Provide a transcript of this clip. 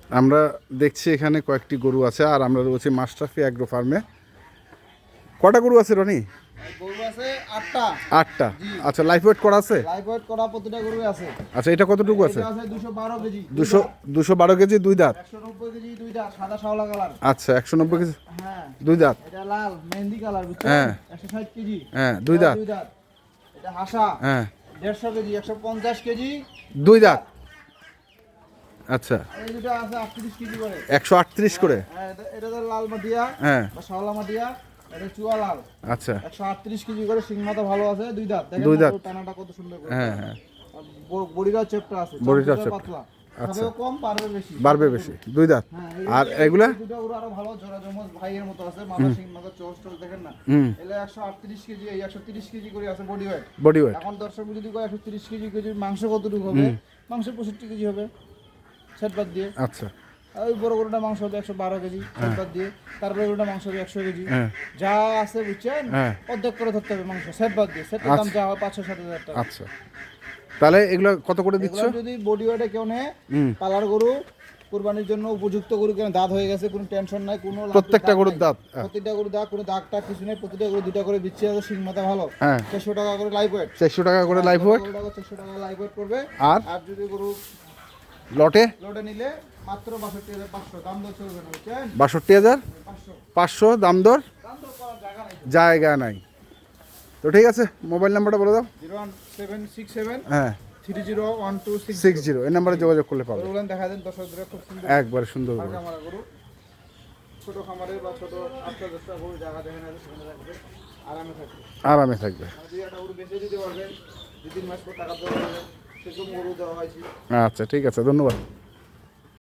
আমরা দেখছি এখানে কয়েকটি গরু আছে, আর আমরা রয়েছি মাশরাফি অ্যাগ্রো ফার্মে। কটা গরু আছে রনি? গরু আছে 8টা। 8টা। আচ্ছা, লাইফ ওয়েট করা আছে? লাইভ ওয়েট করা প্রতিটা গরু আছে। আচ্ছা, এটা কতটুকু আছে? এটা আছে 212 কেজি। 212 কেজি, 2 দাঁত। 190 কেজি 2 দাঁত, সাদা শাওলা কালার। আচ্ছা, 190 কেজি, হ্যাঁ 2 দাঁত। এটা লাল মেহেন্দি কালার, বুঝছেন? হ্যাঁ। 160 কেজি। হ্যাঁ, 2 দাঁত। 2 দাঁত। এটা হাসা। হ্যাঁ, 150 কেজি, 150 কেজি। 2 দাঁত। আচ্ছা, এই দুটো আছে 38 কেজি করে। 138 করে। হ্যাঁ, এটা তো লাল মাটিয়া। হ্যাঁ। বা শাওলা মাটিয়া। এটা চুয়া লাল। আচ্ছা। 138 কেজি করে, সিং মাথা ভালো আছে, 2 দাঁত। দেখেন 2 দাঁত। টানাটা কত সুন্দর করে। হ্যাঁ, হ্যাঁ। বডিটা চেপটা আছে। বডিটা চামড়াটা চেপটা। পাতলা। আচ্ছা। খাবেও কম, পারবে বেশি। বাড়বে বেশি, 2 দাঁত। হ্যাঁ, আর এগুলা? দুটো ওরা আরো ভালো জোড়া জমজ ভাইয়ের মতো আছে, মাথা সিং মাথা চোষ টোষ দেখেন না। এলে 138 কেজি, এই 130 কেজি করে আছে বডি ওয়েট। Body weight. এখন দর্শক যদি কয় 130 কেজি মাংস কতটুকু হবে? মাংস 65 কেজি হবে সেট বাদ দিয়ে। আচ্ছা। ওই বড় গরুটা মাংস হবে 112 কেজি সেট বাদ দিয়ে। তারপরে গরুটা মাংস হবে 100 কেজি। হ্যাঁ। যা আছে বুঝছেন, হ্যাঁ। অর্ধেক করে ধরতে হবে মাংস সেট বাদ দিয়ে। সেটের দাম যা হয় 500-7 হাজার টাকা। আচ্ছা, তাহলে এগুলো কত করে দিচ্ছ? এগুলো যদি বডি ওয়েটে কেউ নেয়, পালার গরু কুরবানির জন্য উপযুক্ত গরু, কেন দাঁত হয়ে গেছে, কোনো টেনশন নাই, কোনো প্রত্যেকটা গরুর দাঁত? প্রত্যেকটা গরুর দাঁত, কোনো দাগটা কিছু নেই, প্রতিটা গরু 2টা করে বিচ্ছি আছে, সিং মাথা ভালো। হ্যাঁ। 400 টাকা করে লাইভ ওয়েট। 400 টাকা করে লাইফ ওয়েট। 400 টাকা লাইভ ওয়েট করবে। আর আর যদি গরু লটে লোডে নিলে মাত্র 62,500, দাম দর চলবে না, বুঝছেন? 62,500 দাম দর। দাম দর করার জায়গা নাই। জায়গা নাই। তো ঠিক আছে, মোবাইল নাম্বারটা বলে দাও। 01767 হ্যাঁ, 301260। 60 এই নাম্বারে যোগাযোগ করলে পাবে। গরুগুলো দেখা দেন দর্শকদের, খুব সুন্দর একবারে সুন্দর আর করে। খামারা গরু। ছোট খামারের বা ছোট 8-10টা গরু জায়গা দেখেন আছে, সেখানে রাখবে, আরামে থাকবে। আরামে থাকবে। আর যদি একটা গরু বেঁচে দিতে পারবেন, 2-3 মাস পর টাকা দেওয়া যাবে, সেরকম গরু দেওয়া হয়েছে। আচ্ছা, ঠিক আছে, ধন্যবাদ।